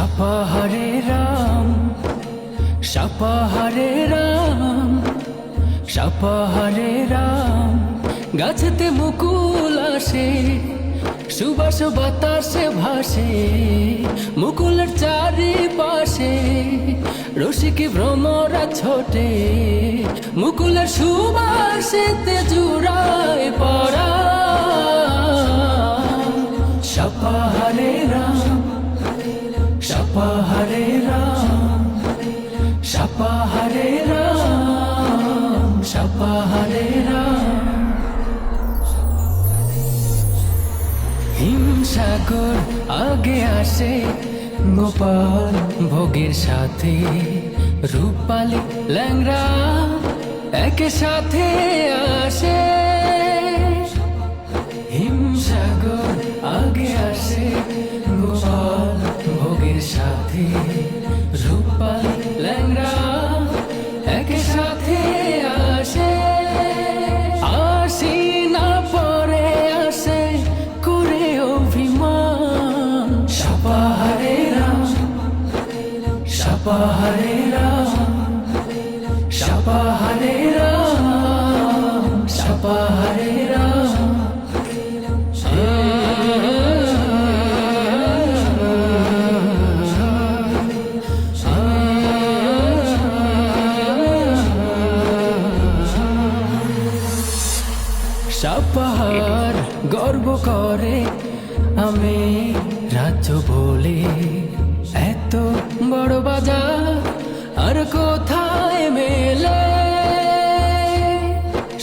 সাপা হরে রাম, সাপা হরে রাম, সাপা হরে রাম। গাছেতে মুকুল আসে, সুবাস বাতাসে ভাসে, মুকুলের চারিপাশে রসিকি ভ্রমরা ছোটে, মুকুলের সুবাসেতে জুড়ায় পড়া। সাপা হরে রাম, সাপা হরে রাম, সাপা হরে রাম, সাপা হরে রাম। হিমসাগর আগে আসে, গোপাল ভোগের সাথে, রূপালী ল্যাংড়া একে সাথে আসে। হিমসাগর আগে আসে, গোপাল ভোগের সাথে, রূপালী ল্যাংড়া একে সাথে আসে। আসি না পরে আসে করে অভিমান। সাপা হরে রাম, সাপা হরে রাম, সাপা হরে রাম, সাপা হরে রাম। সাপাহার গর্ব করে আমি রাজ্য বলে, এত বড় বাজার আর কোথায় মেলে।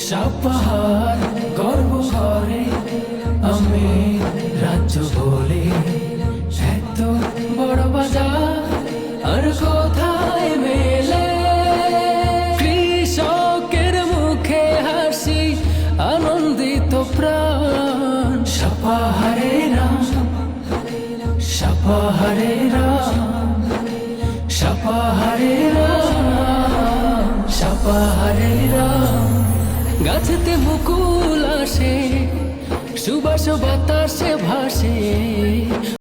সাপাহার গর্ব করে আমি রাজ্য বলে, এত বড় বাজার আর কোথায় মেলে। কৃষকের মুখে হাসি, আনন্দিত প্রাণ। সাপা হরে রাম, সাপা হরে রাম, সাপা হরে রাম, সাপা হরে রাম। গাছেতে মুকুল আসে, সুবাস বাতাসে ভাসে,